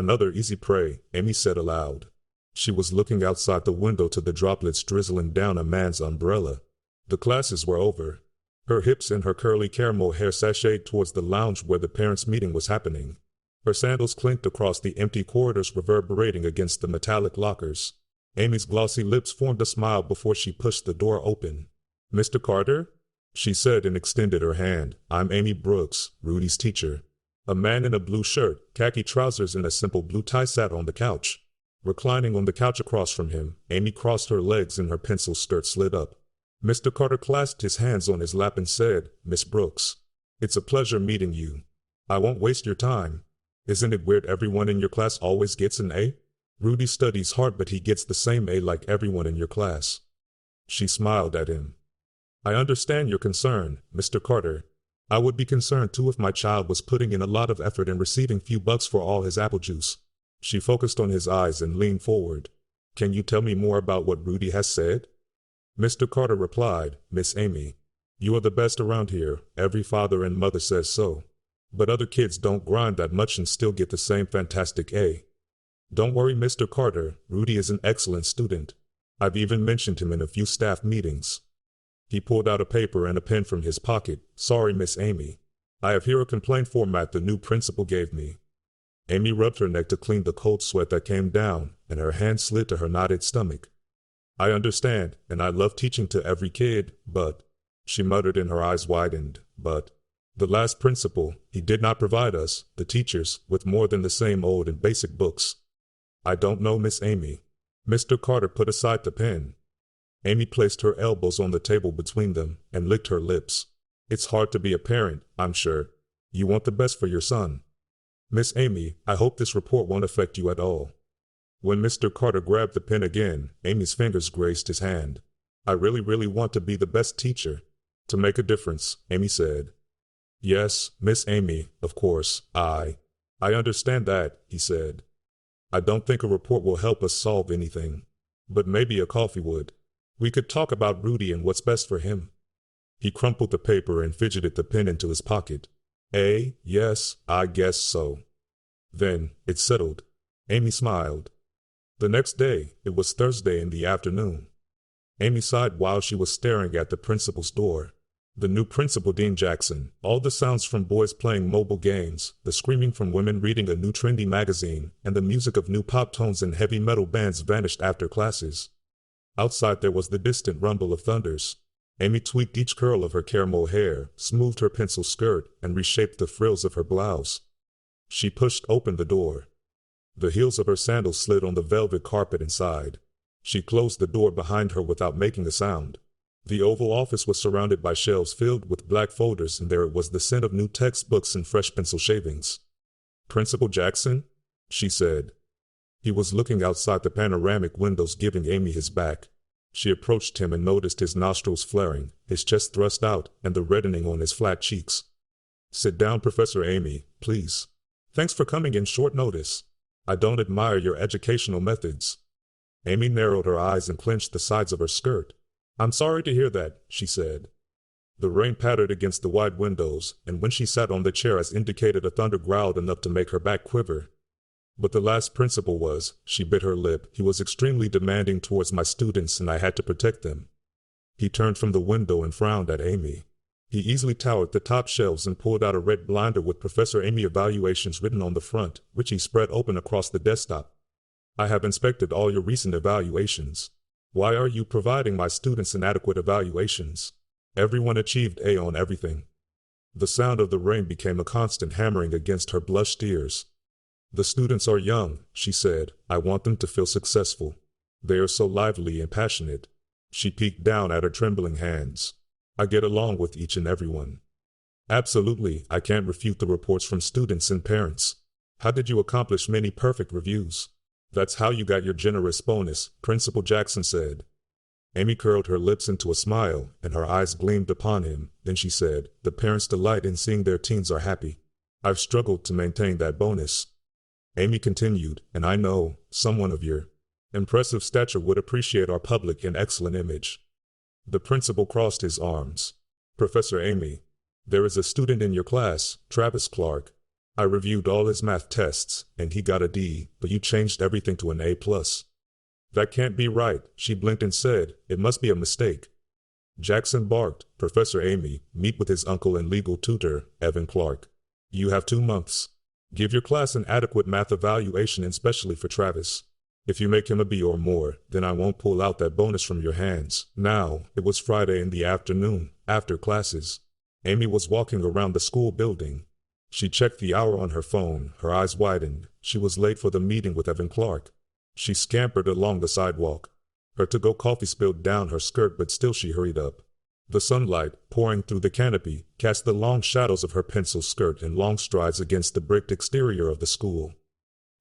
Another easy prey, Amy said aloud. She was looking outside the window to the droplets drizzling down a man's umbrella. The classes were over. Her hips and her curly caramel hair sashayed towards the lounge where the parents' meeting was happening. Her sandals clinked across the empty corridors, reverberating against the metallic lockers. Amy's glossy lips formed a smile before she pushed the door open. "Mr. Carter?" she said and extended her hand. "I'm Amy Brooks, Rudy's teacher." A man in a blue shirt, khaki trousers, and a simple blue tie sat on the couch. Reclining on the couch across from him, Amy crossed her legs and her pencil skirt slid up. Mr. Carter clasped his hands on his lap and said, "Miss Brooks, it's a pleasure meeting you. I won't waste your time. Isn't it weird everyone in your class always gets an A? Rudy studies hard but he gets the same A like everyone in your class." She smiled at him. "I understand your concern, Mr. Carter. I would be concerned too if my child was putting in a lot of effort and receiving few bucks for all his apple juice." She focused on his eyes and leaned forward. "Can you tell me more about what Rudy has said?" Mr. Carter replied, "Miss Amy, you are the best around here. Every father and mother says so. But other kids don't grind that much and still get the same fantastic A. Don't worry, Mr. Carter, Rudy is an excellent student. I've even mentioned him in a few staff meetings." He pulled out a paper and a pen from his pocket. "Sorry, Miss Amy. I have here a complaint format the new principal gave me." Amy rubbed her neck to clean the cold sweat that came down, and her hand slid to her knotted stomach. "I understand, and I love teaching to every kid, but," she muttered and her eyes widened, "but the last principal, he did not provide us, the teachers, with more than the same old and basic books." "I don't know, Miss Amy." Mr. Carter put aside the pen. Amy placed her elbows on the table between them and licked her lips. "It's hard to be a parent, I'm sure. You want the best for your son. Miss Amy, I hope this report won't affect you at all." When Mr. Carter grabbed the pen again, Amy's fingers grazed his hand. "I really want to be the best teacher. To make a difference," Amy said. "Yes, Miss Amy, of course, I understand that," he said. "I don't think a report will help us solve anything. But maybe a coffee would. We could talk about Rudy and what's best for him." He crumpled the paper and fidgeted the pen into his pocket. Yes, I guess so." "Then, it's settled." Amy smiled. The next day, it was Thursday in the afternoon. Amy sighed while she was staring at the principal's door. The new principal, Dean Jackson, all the sounds from boys playing mobile games, the screaming from women reading a new trendy magazine, and the music of new pop tones and heavy metal bands vanished after classes. Outside there was the distant rumble of thunders. Amy tweaked each curl of her caramel hair, smoothed her pencil skirt, and reshaped the frills of her blouse. She pushed open the door. The heels of her sandals slid on the velvet carpet inside. She closed the door behind her without making a sound. The Oval Office was surrounded by shelves filled with black folders, and there it was, the scent of new textbooks and fresh pencil shavings. "Principal Jackson?" she said. He was looking outside the panoramic windows, giving Amy his back. She approached him and noticed his nostrils flaring, his chest thrust out, and the reddening on his flat cheeks. "Sit down, Professor Amy, please. Thanks for coming in short notice. I don't admire your educational methods." Amy narrowed her eyes and clenched the sides of her skirt. "I'm sorry to hear that," she said. The rain pattered against the wide windows, and when she sat on the chair as indicated, a thunder growled enough to make her back quiver. "But the last principal was," she bit her lip, "he was extremely demanding towards my students and I had to protect them." He turned from the window and frowned at Amy. He easily towered the top shelves and pulled out a red binder with Professor Amy evaluations written on the front, which he spread open across the desktop. "I have inspected all your recent evaluations. Why are you providing my students inadequate evaluations? Everyone achieved A on everything." The sound of the rain became a constant hammering against her blushed ears. "The students are young," she said. "I want them to feel successful. They are so lively and passionate." She peeked down at her trembling hands. "I get along with each and every one." "Absolutely, I can't refute the reports from students and parents. How did you accomplish many perfect reviews?" "That's how you got your generous bonus," Principal Jackson said. Amy curled her lips into a smile, and her eyes gleamed upon him. Then she said, "The parents delight in seeing their teens are happy. I've struggled to maintain that bonus." Amy continued, "And I know someone of your impressive stature would appreciate our public and excellent image." The principal crossed his arms. "Professor Amy, there is a student in your class, Travis Clark. I reviewed all his math tests, and he got a D, but you changed everything to an A+. That can't be right, she blinked and said. It must be a mistake. Jackson barked. Professor Amy, meet with his uncle and legal tutor, Evan Clark. You have 2 months. Give your class an adequate math evaluation, especially for Travis. If you make him a B or more, then I won't pull out that bonus from your hands. Now, it was Friday in the afternoon, after classes. Amy was walking around the school building. She checked the hour on her phone, her eyes widened. She was late for the meeting with Evan Clark. She scampered along the sidewalk. Her to-go coffee spilled down her skirt, but still she hurried up. The sunlight, pouring through the canopy, cast the long shadows of her pencil skirt in long strides against the bricked exterior of the school.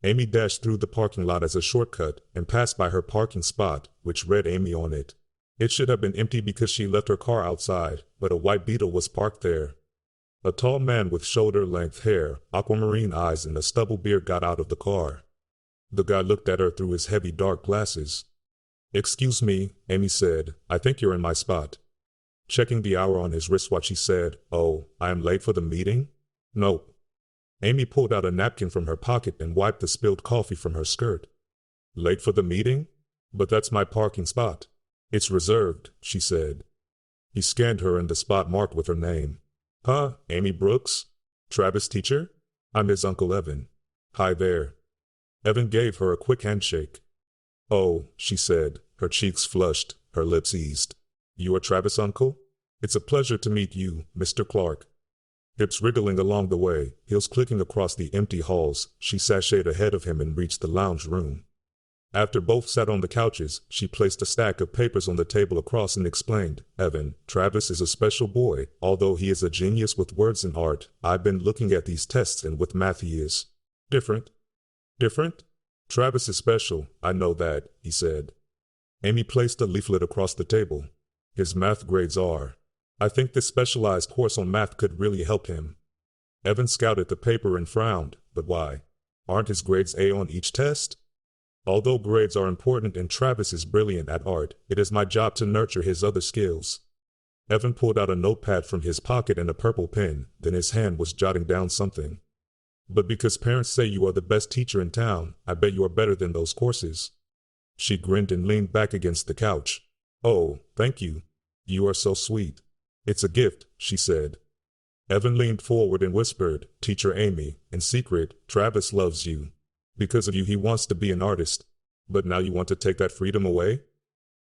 Amy dashed through the parking lot as a shortcut and passed by her parking spot, which read Amy on it. It should have been empty because she left her car outside, but a white Beetle was parked there. A tall man with shoulder-length hair, aquamarine eyes, and a stubble beard got out of the car. The guy looked at her through his heavy dark glasses. "Excuse me," Amy said. "I think you're in my spot." Checking the hour on his wristwatch, he said, "Oh, I am late for the meeting?" "Nope." Amy pulled out a napkin from her pocket and wiped the spilled coffee from her skirt. "Late for the meeting? But that's my parking spot." "It's reserved," she said. He scanned her in the spot marked with her name. "Huh, Amy Brooks? Travis' teacher? I'm his Uncle Evan." "Hi there." Evan gave her a quick handshake. "Oh," she said, her cheeks flushed, her lips eased. "You are Travis' uncle? It's a pleasure to meet you, Mr. Clark." Hips wriggling along the way, heels clicking across the empty halls, she sashayed ahead of him and reached the lounge room. After both sat on the couches, she placed a stack of papers on the table across and explained, "Evan, Travis is a special boy. Although he is a genius with words and art, I've been looking at these tests and with math he is different." "Different? Travis is special, I know that," he said. Amy placed a leaflet across the table. "His math grades are. I think this specialized course on math could really help him." Evan scouted the paper and frowned. "But why? Aren't his grades A on each test?" "Although grades are important and Travis is brilliant at art, it is my job to nurture his other skills." Evan pulled out a notepad from his pocket and a purple pen, then his hand was jotting down something. "But because parents say you are the best teacher in town, I bet you are better than those courses." She grinned and leaned back against the couch. "Oh, thank you. You are so sweet." "It's a gift," she said. Evan leaned forward and whispered, "Teacher Amy, in secret, Travis loves you. Because of you he wants to be an artist. But now you want to take that freedom away?"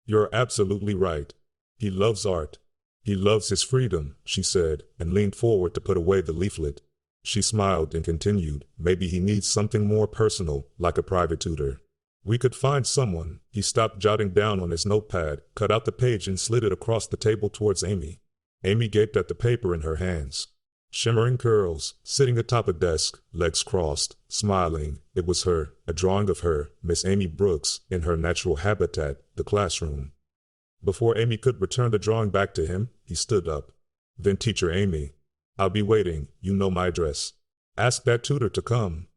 "You're absolutely right. He loves art. He loves his freedom," she said, and leaned forward to put away the leaflet. She smiled and continued, "Maybe he needs something more personal, like a private tutor. We could find someone." He stopped jotting down on his notepad, cut out the page and slid it across the table towards Amy. Amy gaped at the paper in her hands. Shimmering curls, sitting atop a desk, legs crossed, smiling. It was her, a drawing of her, Miss Amy Brooks, in her natural habitat, the classroom. Before Amy could return the drawing back to him, he stood up. "Then Teacher Amy, I'll be waiting, you know my address. Ask that tutor to come."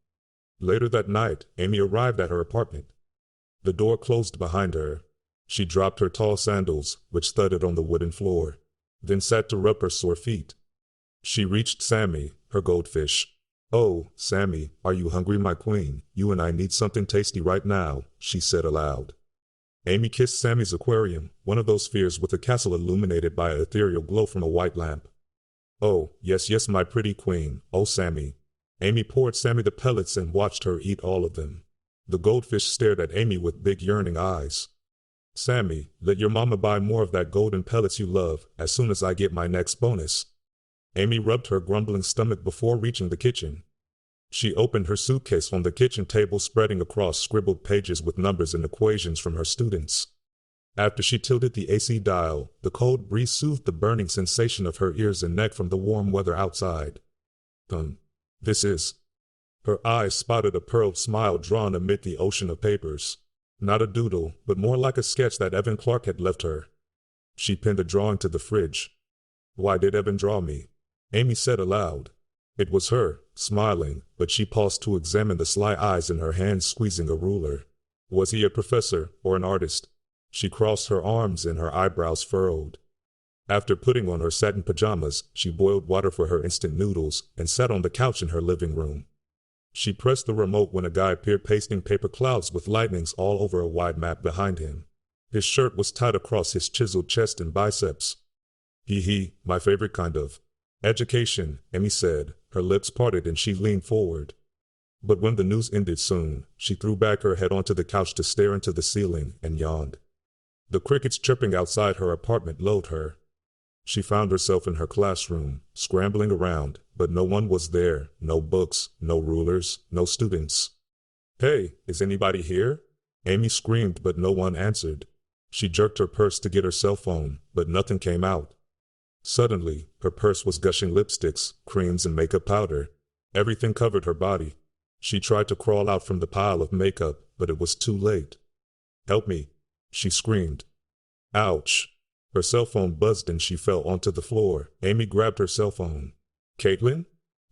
Later that night, Amy arrived at her apartment. The door closed behind her. She dropped her tall sandals, which thudded on the wooden floor, then sat to rub her sore feet. She reached Sammy, her goldfish. "Oh, Sammy, are you hungry, my queen? You and I need something tasty right now," she said aloud. Amy kissed Sammy's aquarium, one of those spheres with a castle illuminated by an ethereal glow from a white lamp. "Oh, yes, yes, my pretty queen. Oh, Sammy." Amy poured Sammy the pellets and watched her eat all of them. The goldfish stared at Amy with big yearning eyes. "Sammy, let your mama buy more of that golden pellets you love, as soon as I get my next bonus." Amy rubbed her grumbling stomach before reaching the kitchen. She opened her suitcase on the kitchen table, spreading across scribbled pages with numbers and equations from her students. After she tilted the AC dial, the cold breeze soothed the burning sensation of her ears and neck from the warm weather outside. This is..." Her eyes spotted a pearled smile drawn amid the ocean of papers. Not a doodle, but more like a sketch that Evan Clark had left her. She pinned the drawing to the fridge. "Why did Evan draw me?" Amy said aloud. It was her, smiling, but she paused to examine the sly eyes in her hands squeezing a ruler. Was he a professor or an artist? She crossed her arms and her eyebrows furrowed. After putting on her satin pajamas, she boiled water for her instant noodles and sat on the couch in her living room. She pressed the remote when a guy appeared pasting paper clouds with lightnings all over a wide map behind him. His shirt was tied across his chiseled chest and biceps. Hee, my favorite kind of education, Amy said, her lips parted and she leaned forward. But when the news ended soon, she threw back her head onto the couch to stare into the ceiling and yawned. The crickets chirping outside her apartment lulled her. She found herself in her classroom, scrambling around, but no one was there, no books, no rulers, no students. Hey, is anybody here? Amy screamed, but no one answered. She jerked her purse to get her cell phone, but nothing came out. Suddenly, her purse was gushing lipsticks, creams, and makeup powder. Everything covered her body. She tried to crawl out from the pile of makeup, but it was too late. Help me, she screamed. Ouch. Her cell phone buzzed and she fell onto the floor. Amy grabbed her cell phone. Caitlin?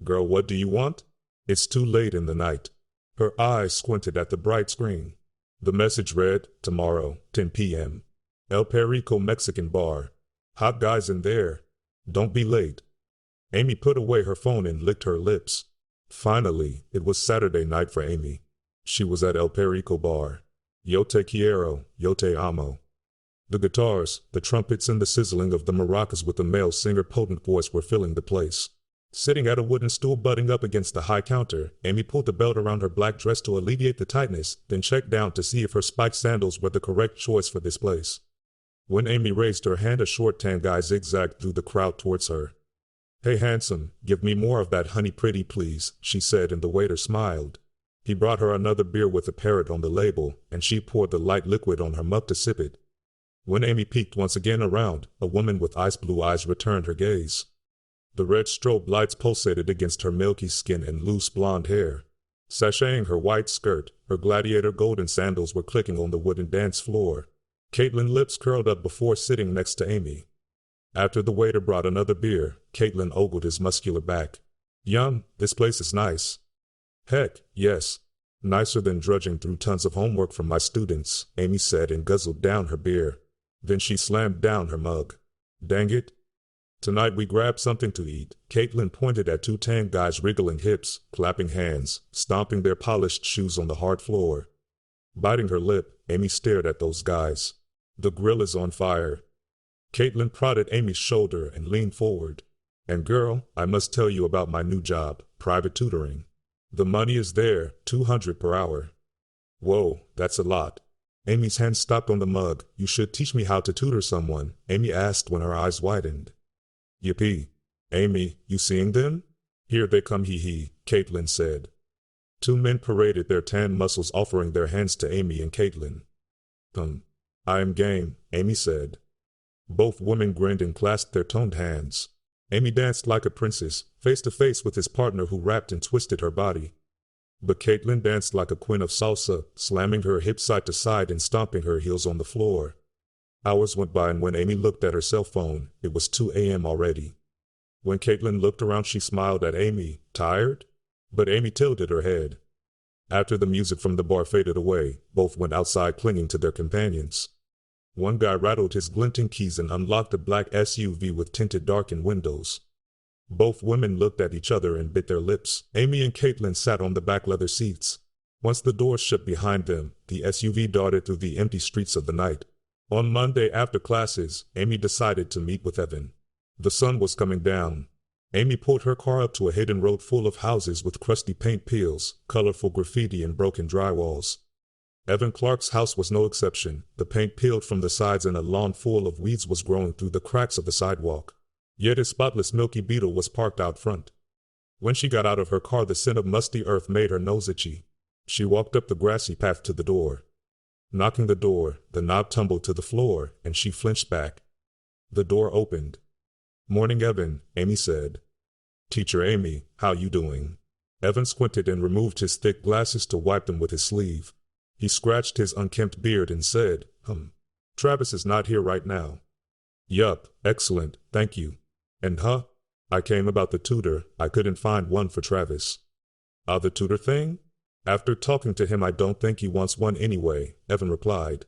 Girl, what do you want? It's too late in the night. Her eyes squinted at the bright screen. The message read, tomorrow, 10 p.m. El Perico Mexican Bar. Hot guys in there. Don't be late. Amy put away her phone and licked her lips. Finally, it was Saturday night for Amy. She was at El Perico Bar. Yo te quiero, yo te amo. The guitars, the trumpets, and the sizzling of the maracas with the male singer potent voice were filling the place. Sitting at a wooden stool butting up against the high counter, Amy pulled the belt around her black dress to alleviate the tightness, then checked down to see if her spiked sandals were the correct choice for this place. When Amy raised her hand, a short tan guy zigzagged through the crowd towards her. Hey handsome, give me more of that honey pretty please, she said, and the waiter smiled. He brought her another beer with a parrot on the label, and she poured the light liquid on her mug to sip it. When Amy peeked once again around, a woman with ice blue eyes returned her gaze. The red strobe lights pulsated against her milky skin and loose blonde hair. Sashaying her white skirt, her gladiator golden sandals were clicking on the wooden dance floor. Caitlin's lips curled up before sitting next to Amy. After the waiter brought another beer, Caitlin ogled his muscular back. Yum, this place is nice. Heck, yes. Nicer than drudging through tons of homework from my students, Amy said and guzzled down her beer. Then she slammed down her mug. Dang it. Tonight we grabbed something to eat. Caitlin pointed at two tan guys wriggling hips, clapping hands, stomping their polished shoes on the hard floor. Biting her lip, Amy stared at those guys. The grill is on fire. Caitlin prodded Amy's shoulder and leaned forward. And girl, I must tell you about my new job, private tutoring. The money is there, $200 per hour. Whoa, that's a lot. Amy's hand stopped on the mug. You should teach me how to tutor someone, Amy asked when her eyes widened. Yippee. Amy, you seeing them? Here they come, hee, Caitlin said. Two men paraded their tan muscles, offering their hands to Amy and Caitlin. I am game, Amy said. Both women grinned and clasped their toned hands. Amy danced like a princess, face to face with his partner who rapped and twisted her body. But Caitlin danced like a queen of salsa, slamming her hips side to side and stomping her heels on the floor. Hours went by, and when Amy looked at her cell phone, it was 2 a.m. already. When Caitlin looked around, she smiled at Amy. Tired? But Amy tilted her head. After the music from the bar faded away, both went outside clinging to their companions. One guy rattled his glinting keys and unlocked a black SUV with tinted darkened windows. Both women looked at each other and bit their lips. Amy and Caitlin sat on the back leather seats. Once the doors shut behind them, the SUV darted through the empty streets of the night. On Monday after classes, Amy decided to meet with Evan. The sun was coming down. Amy pulled her car up to a hidden road full of houses with crusty paint peels, colorful graffiti, and broken drywalls. Evan Clark's house was no exception. The paint peeled from the sides and a lawn full of weeds was growing through the cracks of the sidewalk. Yet his spotless Milky Beetle was parked out front. When she got out of her car, the scent of musty earth made her nose itchy. She walked up the grassy path to the door. Knocking the door, the knob tumbled to the floor, and she flinched back. The door opened. Morning, Evan, Amy said. Teacher Amy, how you doing? Evan squinted and removed his thick glasses to wipe them with his sleeve. He scratched his unkempt beard and said, Travis is not here right now. Yup, excellent, thank you. And I came about the tutor. I couldn't find one for Travis. The tutor thing? After talking to him, I don't think he wants one anyway, Evan replied.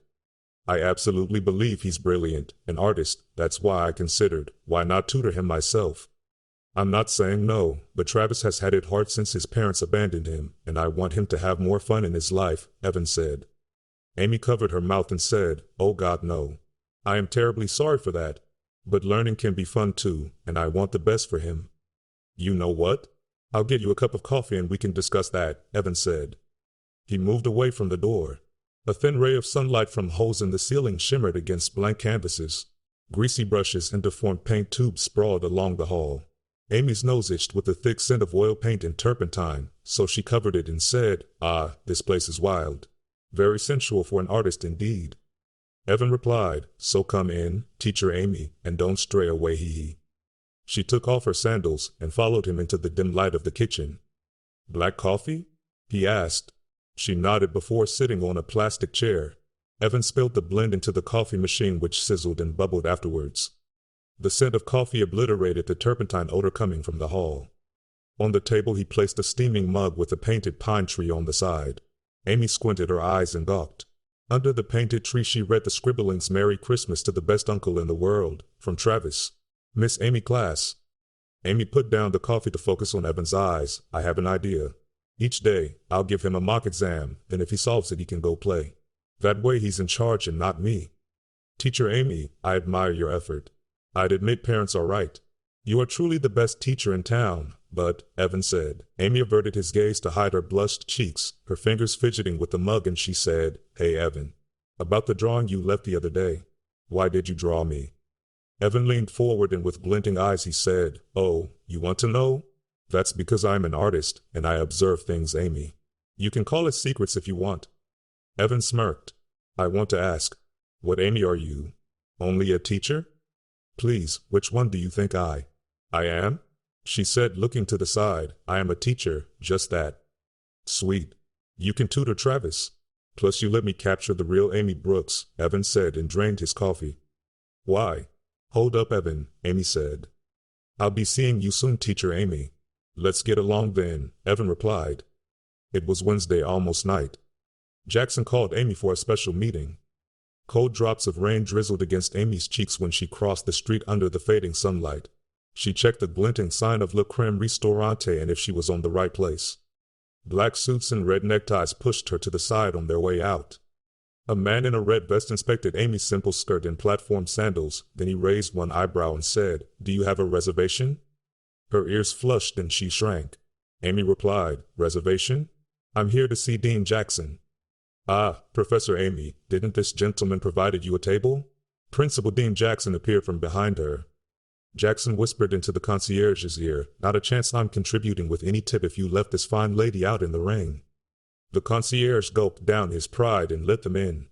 I absolutely believe he's brilliant, an artist. That's why I considered, why not tutor him myself? I'm not saying no, but Travis has had it hard since his parents abandoned him, and I want him to have more fun in his life, Evan said. Amy covered her mouth and said, "Oh God, no. I am terribly sorry for that. But learning can be fun too, and I want the best for him." "You know what? I'll get you a cup of coffee and we can discuss that," Evan said. He moved away from the door. A thin ray of sunlight from holes in the ceiling shimmered against blank canvases. Greasy brushes and deformed paint tubes sprawled along the hall. Amy's nose itched with the thick scent of oil paint and turpentine, so she covered it and said, "Ah, this place is wild. Very sensual for an artist indeed." Evan replied, "So come in, teacher Amy, and don't stray away, hee." She took off her sandals and followed him into the dim light of the kitchen. "Black coffee?" he asked. She nodded before sitting on a plastic chair. Evan spilled the blend into the coffee machine, which sizzled and bubbled afterwards. The scent of coffee obliterated the turpentine odor coming from the hall. On the table he placed a steaming mug with a painted pine tree on the side. Amy squinted her eyes and gawked. Under the painted tree she read the scribblings, "Merry Christmas to the best uncle in the world, from Travis. Miss Amy class." Amy put down the coffee to focus on Evan's eyes. "I have an idea. Each day, I'll give him a mock exam, then if he solves it he can go play. That way he's in charge and not me. Teacher Amy, I admire your effort. I'd admit parents are right. You are truly the best teacher in town, but," Evan said. Amy averted his gaze to hide her blushed cheeks, her fingers fidgeting with the mug, and she said, "Hey Evan, about the drawing you left the other day. Why did you draw me?" Evan leaned forward and with glinting eyes he said, "Oh, you want to know? That's because I'm an artist, and I observe things, Amy. You can call it secrets if you want." Evan smirked. "I want to ask, what Amy are you? Only a teacher? Please, which one do you think I am?" She said, looking to the side. "I am a teacher, just that." "Sweet. You can tutor Travis. Plus you let me capture the real Amy Brooks," Evan said and drained his coffee. "Why? Hold up, Evan," Amy said. "I'll be seeing you soon, teacher Amy." "Let's get along then," Evan replied. It was Wednesday, almost night. Jackson called Amy for a special meeting. Cold drops of rain drizzled against Amy's cheeks when she crossed the street under the fading sunlight. She checked the glinting sign of Le Creme Ristorante and if she was on the right place. Black suits and red neckties pushed her to the side on their way out. A man in a red vest inspected Amy's simple skirt and platform sandals, then he raised one eyebrow and said, "Do you have a reservation?" Her ears flushed and she shrank. Amy replied, "Reservation? I'm here to see Dean Jackson." "Ah, Professor Amy, didn't this gentleman provided you a table?" Principal Dean Jackson appeared from behind her. Jackson whispered into the concierge's ear, "Not a chance I'm contributing with any tip if you left this fine lady out in the rain." The concierge gulped down his pride and let them in.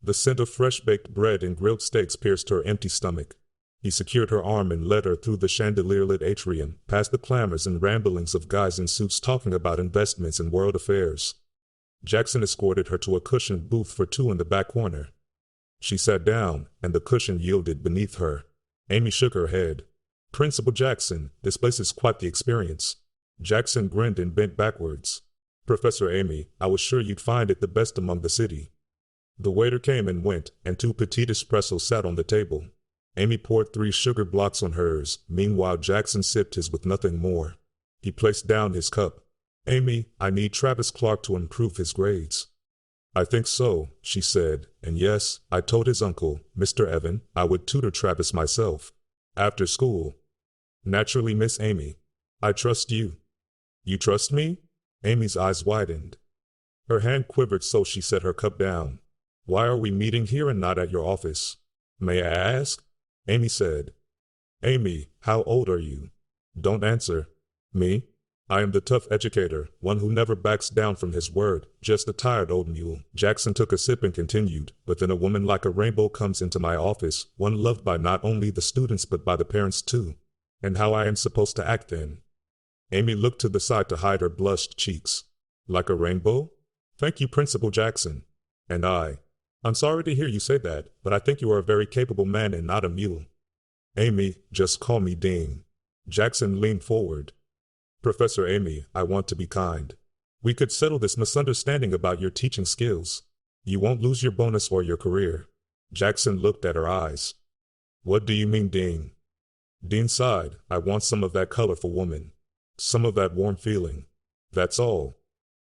The scent of fresh-baked bread and grilled steaks pierced her empty stomach. He secured her arm and led her through the chandelier-lit atrium, past the clamors and ramblings of guys in suits talking about investments and world affairs. Jackson escorted her to a cushioned booth for two in the back corner. She sat down, and the cushion yielded beneath her. Amy shook her head. "Principal Jackson, this place is quite the experience." Jackson grinned and bent backwards. "Professor Amy, I was sure you'd find it the best among the city." The waiter came and went, and two petite espressos sat on the table. Amy poured 3 sugar blocks on hers. Meanwhile, Jackson sipped his with nothing more. He placed down his cup. "Amy, I need Travis Clark to improve his grades." "I think so," she said, "and yes, I told his uncle, Mr. Evan, I would tutor Travis myself. After school." "Naturally, Miss Amy. I trust you." "You trust me?" Amy's eyes widened. Her hand quivered, so she set her cup down. "Why are we meeting here and not at your office?" "May I ask?" Amy said. "Amy, how old are you?" "Don't answer." "Me? I am the tough educator, one who never backs down from his word, just a tired old mule." Jackson took a sip and continued, "But then a woman like a rainbow comes into my office, one loved by not only the students but by the parents too. And how I am supposed to act then?" Amy looked to the side to hide her blushed cheeks. "Like a rainbow? Thank you, Principal Jackson. And I'm sorry to hear you say that, but I think you are a very capable man and not a mule." "Amy, just call me Dean." Jackson leaned forward. "Professor Amy, I want to be kind. We could settle this misunderstanding about your teaching skills. You won't lose your bonus or your career. Jackson looked at her eyes. What do you mean, Dean? Dean sighed. I want some of that colorful woman. Some of that warm feeling. That's all.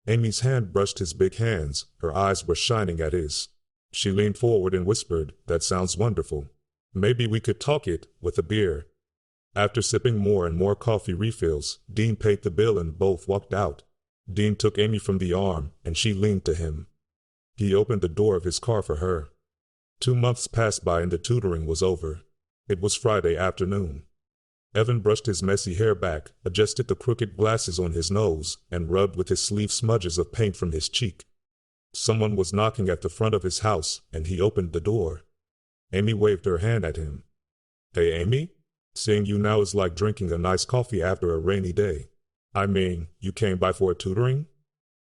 Amy's hand brushed his big hands. Her eyes were shining at his. She leaned forward and whispered, that sounds wonderful. Maybe we could talk it with a beer. After sipping more and more coffee refills, Dean paid the bill and both walked out. Dean took Amy from the arm, and she leaned to him. He opened the door of his car for her. 2 months passed by and the tutoring was over. It was Friday afternoon. Evan brushed his messy hair back, adjusted the crooked glasses on his nose, and rubbed with his sleeve smudges of paint from his cheek. Someone was knocking at the front of his house, and he opened the door. Amy waved her hand at him. Hey, Amy? Seeing you now is like drinking a nice coffee after a rainy day. I mean, you came by for a tutoring?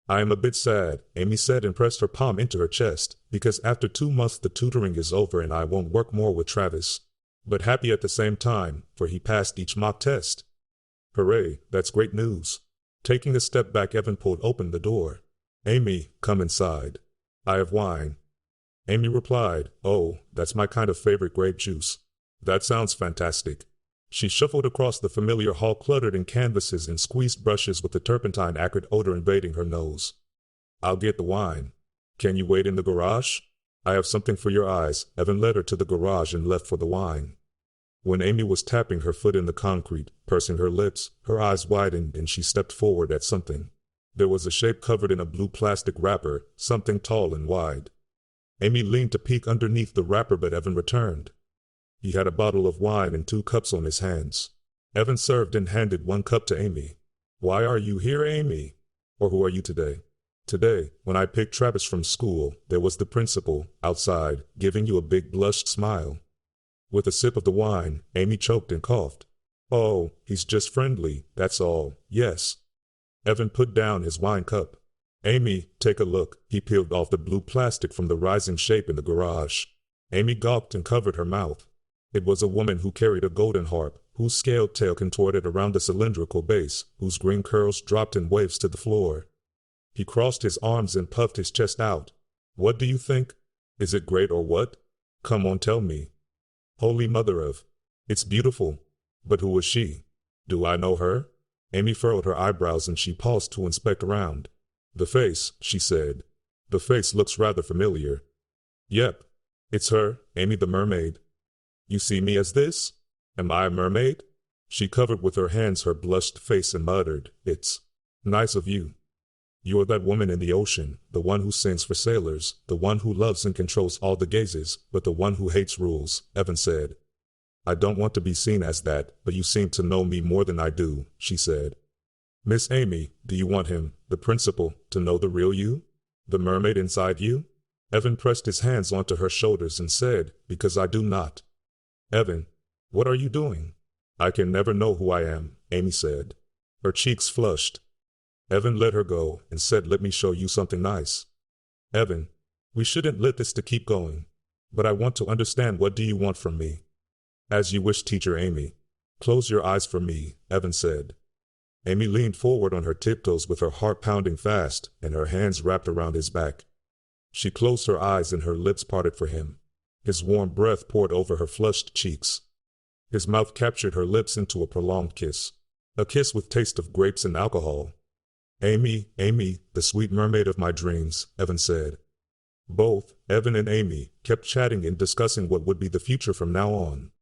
I am a bit sad, Amy said and pressed her palm into her chest, because after 2 months the tutoring is over and I won't work more with Travis. But happy at the same time, for he passed each mock test. Hooray, that's great news. Taking a step back, Evan pulled open the door. Amy, come inside. I have wine. Amy replied, oh, that's my kind of favorite grape juice. That sounds fantastic. She shuffled across the familiar hall cluttered in canvases and squeezed brushes with the turpentine acrid odor invading her nose. I'll get the wine. Can you wait in the garage? I have something for your eyes. Evan led her to the garage and left for the wine. When Amy was tapping her foot in the concrete, pursing her lips, her eyes widened and she stepped forward at something. There was a shape covered in a blue plastic wrapper, something tall and wide. Amy leaned to peek underneath the wrapper, but Evan returned. He had a bottle of wine and 2 cups on his hands. Evan served and handed 1 cup to Amy. Why are you here, Amy? Or who are you today? Today, when I picked Travis from school, there was the principal, outside, giving you a big blushed smile. With a sip of the wine, Amy choked and coughed. Oh, he's just friendly, that's all, yes. Evan put down his wine cup. Amy, take a look. He peeled off the blue plastic from the rising shape in the garage. Amy gawked and covered her mouth. It was a woman who carried a golden harp, whose scaled tail contorted around the cylindrical base, whose green curls dropped in waves to the floor. He crossed his arms and puffed his chest out. What do you think? Is it great or what? Come on, tell me. Holy Mother of... It's beautiful. But who is she? Do I know her? Amy furrowed her eyebrows and she paused to inspect around. The face, she said. The face looks rather familiar. Yep. It's her, Amy the mermaid. You see me as this? Am I a mermaid? She covered with her hands her blushed face and muttered, it's nice of you. You are that woman in the ocean, the one who sings for sailors, the one who loves and controls all the gazes, but the one who hates rules, Evan said. I don't want to be seen as that, but you seem to know me more than I do, she said. Miss Amy, do you want him, the principal, to know the real you? The mermaid inside you? Evan pressed his hands onto her shoulders and said, because I do not. Evan, what are you doing? I can never know who I am, Amy said. Her cheeks flushed. Evan let her go and said, let me show you something nice. Evan, we shouldn't let this to keep going. But I want to understand, what do you want from me? As you wish, Teacher Amy. Close your eyes for me, Evan said. Amy leaned forward on her tiptoes with her heart pounding fast and her hands wrapped around his back. She closed her eyes and her lips parted for him. His warm breath poured over her flushed cheeks. His mouth captured her lips into a prolonged kiss. A kiss with taste of grapes and alcohol. Amy, Amy, the sweet mermaid of my dreams, Evan said. Both, Evan and Amy, kept chatting and discussing what would be the future from now on.